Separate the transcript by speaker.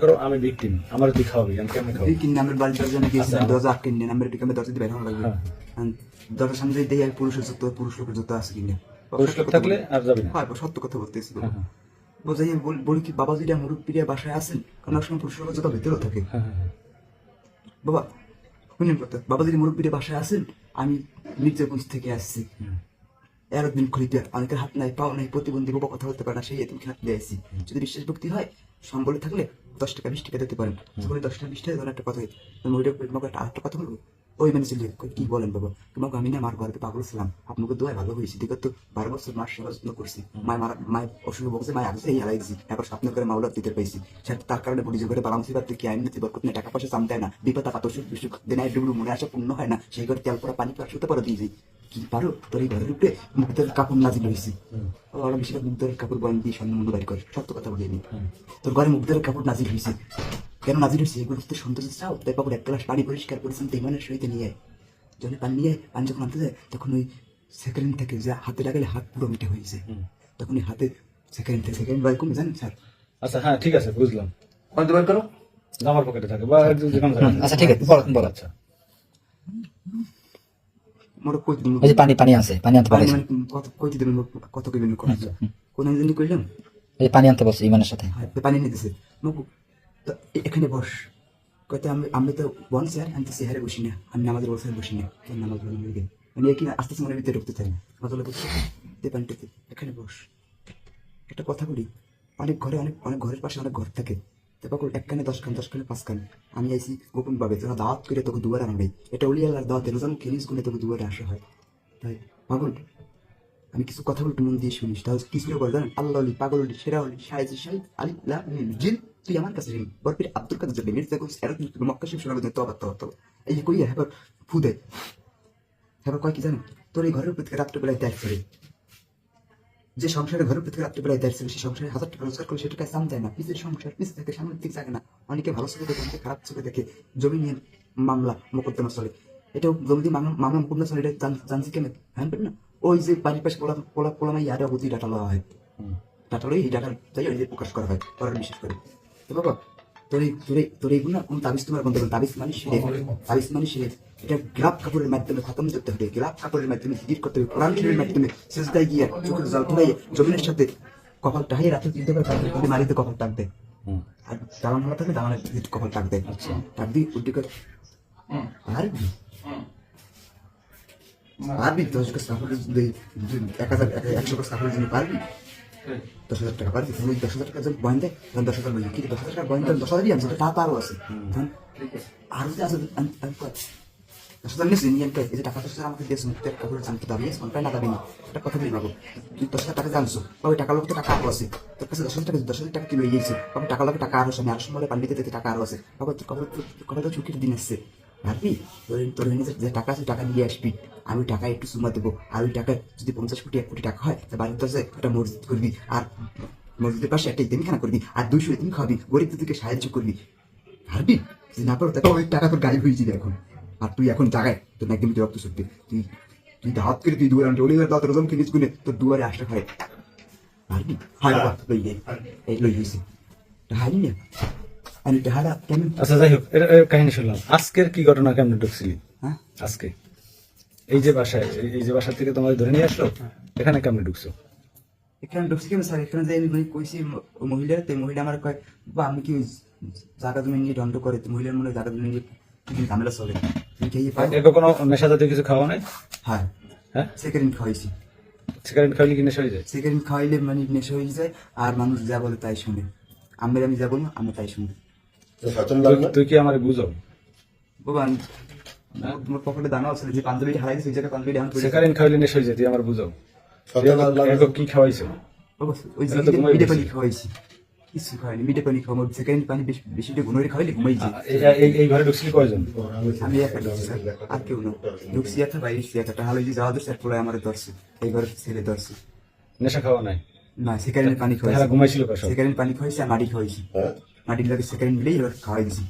Speaker 1: করো আমি ভিকটিম, আমার তুই খাওয়াবি, আমি কেমন খাবো?
Speaker 2: ভিকটিম নামের বাড়িটার জন্য গিয়েছিলাম, দরজা আটকে নিলেন, আমার একটু দরজা দিয়ে বের হওয়া লাগবে। দরজার সামনে দিয়ে দেখি পুরুষের জুতো, পুরুষ লোকের জুতো আছে কিনা।
Speaker 1: পুরুষ লোক থাকলে আর যাবি না।
Speaker 2: হ্যাঁ, সত্য কথা বলতেছি। বোঝাই বলি কি বাবাজিরা মুরব্বীরা বাসায় আছেন, কারণ অনেক সময় পুরুষ লোকের জুতো ভেতরেও থাকে। বাবা শুনেন কথা, বাবাজিরা মুরব্বীরা বাসায় আছেন, আমি মির্জাগঞ্জ থেকে আসছি। একদিন খুলিতে অনেকের হাত নাই, পাও নাই, প্রতিবন্ধী বাবা কথা বলতে পারে না, সেই এতিমকে হাত দিয়ে আসছি। যদি বিশ্বাস ভক্তি হয়, সম্বলে থাকলে 10 টাকা 20 টাকা দিতে পারেন। যখন 10 টাকা 20 টাকা ধরে একটা কথা তোমাকে আরেকটা কথা বলবো। ওই মানে চলে কি বলেন বাবা, তোমাকে আমি না মার ঘরে পাগল ছিলাম, আপনাকে দোয়ায় ভালো হয়েছি, ঠিক তো 12 বছর মার সেবা যত্ন করছি, মায়ের অসুখ বলছে, মায় আগে এই হারাই দিছি, এবার স্বপ্ন করে মাওলার দিতে পাইছি। তার কারণে বলি যে ঘরে বালাম সিবার থেকে আইন নিতে বরকত টাকা পয়সা চাম দেয় না, বিপদ আপদ অসুখ বিসুখ দিন ডুবলু মনে আসা পূর্ণ হয় না, সেই ঘরে তেল পড়া পানি পড়া শুতে পারো দিয়ে যাই। কি পারো তোর এই ঘরের উপরে মুক্তের কাপড় নাজিল হয়েছি, ওরা বেশিরভাগ মুক্তের কাপড় বয়ান দিয়ে স্বর্ণ মূল্য বাড়ি করে, সত্য কথা বলিনি। তোর ঘরে মুক্তের কাপড় নাজিল হয়েছে, কেন নাজিল হয়েছে এগুলো তো সন্তোষ চাও, তাই বাবুর এক গ্লাস পানি পরিষ্কার করেছেন তো ইমানের সহিত নিয়ে জলে পানি নিয়ে পানি যখন আনতে যায়, তখন ওই সেকেন্ড থেকে যে হাতে লাগালে হাত পুরো মিটে হয়েছে, তখন ওই হাতে সেকেন্ড থেকে সেকেন্ড বাই কমে জানেন স্যার।
Speaker 1: আচ্ছা হ্যাঁ ঠিক আছে, বুঝলাম।
Speaker 2: কত বার করো,
Speaker 1: জামার পকেটে থাকে বা যেখানে থাকে।
Speaker 3: আচ্ছা ঠিক আছে, বল। আচ্ছা
Speaker 2: মোর কই দিন
Speaker 3: এই যে পানি পানি আছে, পানি আনতে
Speaker 2: পানি
Speaker 3: বলেছি।
Speaker 2: মানে কত কই দিন কত কইবেন কোন কোন দিন কইলাম,
Speaker 3: এই যে পানি আনতে বলছি ইমানের সাথে।
Speaker 2: হ্যাঁ পানি নিতেছে মগু, তো এখানে বস কইতে আমি তো বন স্যার আমি চেহারে বসি না, আমি নামাজের বসে বসি না, কেন নামাজ পড়ি না মানে কি আস্তে আস্তে মনের ভিতরে ঢুকতে থাকে মজলে বসে তে পানিতে এখানে বস। একটা কথা বলি, অনেক ঘরে অনেক অনেক ঘরের পাশে অনেক ঘর থাকে, তারপর এক কানে 10 কান 10 কানে 5 কান, আমি আইসি গোপন ভাবে তোরা দাওয়াত করে তোকে দুয়ারে আনবে, এটা ওলি আল্লাহর দাওয়াত রোজান খেলিস গুনে তোকে দুয়ারে আসা হয়। তাই পাগল আমি কিছু কথা বলি মন দিয়ে শুনিস, তাহলে কিছু বল জানেন, আল্লাহ অলি পাগল অলি সেরা অলি শাহেজি শাহিদ আলিল্লাহ জিন, তুই আমার কাছে ঋণ বরফির আব্দুল কাদের জন্য মির্জা কোস এর তুই মক্কা শিব শোনা তো তো এই কইয়া হ্যাঁ ফু দেয়, হ্যাঁ কয় কি জানেন, তোর এই ঘরের উপর থেকে রাত্রেবেলায় ত্যাগ করে, যে সংসারে ঘরের উপর থেকে রাত্রেবেলায় ত্যাগ ছিল, সেই সংসারে 1000 টাকা রোজগার করে সেটা চাম যায় না, পিছের সংসার পিছে থেকে সামনের দিক যায় না, অনেকে ভালো চোখে দেখে অনেকে খারাপ চোখে দেখে, জমি নিয়ে মামলা মোকদ্দমা চলে, এটাও জমি দিয়ে মামলা মোকদ্দমা চলে, এটা জানছি কেন হ্যাঁ না, ওই যে বাড়ির পাশে পোলামাই আরে অবধি ডাটা লওয়া হয়, ডাটা লই এই ডাটা যাই ওই যে প্রকাশ করা হয় পরের বিশেষ করে। তো বাবা তোর এইগুলো কোন তাবিজ তোমার বন্ধ করুন, তাবিজ মানে শিরে, তাবিজ মানে শিরে, এটা গ্লাব কাপড়ের মাধ্যমে খতম করতে হবে, গ্লাব কাপড়ের মাধ্যমে জিকির করতে হবে, কোরআন শরীফের মাধ্যমে সেজদায় গিয়ে চোখের জল ধরে জমিনের সাথে কপাল টাহিয়ে রাতে চিন্তা করে তাদের মারিতে কপাল টাকবে, আর দালান হওয়া থাকে দালানের কপাল টাকবে, টাকবি উদ্দি করে পারবি পারবি 10 গাছ কাপড়ের 1,100 গাছ কাপড়ের জন্য পারবি, 10,000 টাকা পারবি, তুমি 10,000 টাকা যখন বয়েন দেয় তখন 10,000 লই, কিন্তু 10,000 টাকা বয়েন দেন 10,000ই আনছে, টাকা আরও আছে, তখন আরও যে আছে 10,000 নিয়েছি নিয়ে এই যে টাকা 10,000 আমাকে দিয়েছেন কাপড়ের জানতে দাবি আছে কোনটাই না দাবি না, একটা কথা বলি বাবু, তুই 10,000 টাকা জানছো বা ওই টাকা লোক তো টাকা আরও আছে তোর কাছে, 10,000 টাকা কি লই গেছে বাবু, টাকা লোক টাকা আরও আছে, আমি আরো সময় পান্ডিতে দিতে টাকা আরও আছে বাবা, তোর কবে তো ছুটির দিন আসছে ভাববি, তোর যে টাকা আছে টাকা নিয়ে আসবি, আমি টাকা একটু সুমা দেবো, আর ওই টাকা যদি 50 কোটি 1 কোটি টাকা হয় তা বাড়ির দশে একটা মসজিদ করবি, আর মসজিদের পাশে একটা ইতিমখানা করবি, আর 200 ইতিম খাবি, গরিব দুঃখীকে সাহায্য করবি, ভাববি যে না পারো তাকে ওই টাকা তোর গায়েব হয়ে যাবে এখন, আর তুই এখন জাগায় তোর একদম রক্ত সত্যি, তুই তুই দাওয়াত করে তুই দুয়ারে ওলি দাওয়াত রোজম কিনিস গুনে তোর দুয়ারে আসতে হয়, ভাববি হয় বাবা লই এই লই হয়েছে হারি না আমি টাহারা কেমন।
Speaker 1: আচ্ছা যাই হোক, এটা কাহিনী শুনলাম, আজকের কি ঘটনা, কেমন ঢুকছিলি
Speaker 2: হ্যাঁ
Speaker 1: আজকে এই যে বাসায়, এই যে বাসা থেকে তোমার ধরে নিয়ে আসলো, এখানে কেমন ঢুকছো?
Speaker 2: এখানে ঢুকছি কেন স্যার, এখানে যাই আমি কইছি মহিলার, তো মহিলা আমার কয় বা আমি কি জায়গা জমি নিয়ে দণ্ড করে, তো মহিলার মনে জায়গা জমি নিয়ে ঝামেলা চলে, তুমি খেয়ে পাই
Speaker 1: এরকম কোনো নেশা জাতীয় কিছু খাওয়া নাই?
Speaker 2: হ্যাঁ
Speaker 1: হ্যাঁ
Speaker 2: সেকেন্ড খাওয়াইছি,
Speaker 1: সিগারেট খাইলে কি নেশা হয়ে যায়?
Speaker 2: সেকেন্ড খাওয়াইলে মানে নেশা হয়ে যায়, আর মানুষ যা বলে তাই শুনে, আমি যা বলবো আমি তাই শুনবো।
Speaker 1: তুই কি আমার বুঝো?
Speaker 2: বাবা তোমার পকেটে দানা আছে, যে পাঞ্জাবিটা হারাই দিয়েছে ওই জায়গায় পাঞ্জাবিটা এখন
Speaker 1: সিগারেট খাইলে নেশা হয়ে যায়, তুই আমার বুঝো? কি খাওয়াইছো?
Speaker 2: ওই যে মিঠে পানি খাওয়াইছি, কিছু খাওয়াইনি, মিঠে পানি খাওয়া, সেকেন্ড পানি বেশিটা ঘুমিয়ে খাওয়াইলে ঘুমাইছি।
Speaker 1: এই ঘরে ঢুকছিলি কয়জন?
Speaker 2: আমি একা ঢুকছি স্যার, আর কেউ না, ঢুকছি একটা বাইরে একটা হালো যে যাওয়া দোষ পুরো আমার ধরছে, এই ঘরে ছেলে ধরছে।
Speaker 1: নেশা খাওয়া নাই
Speaker 2: না সেকেন্ড পানি খাওয়াইছি,
Speaker 1: ঘুমাইছিল?
Speaker 2: সেকেন্ড পানি খাওয়াইছি আর মাটি খাওয়াইছি, মাটির লাগে সেকেন্ড মিলেই এবার খাওয়াই দিছি।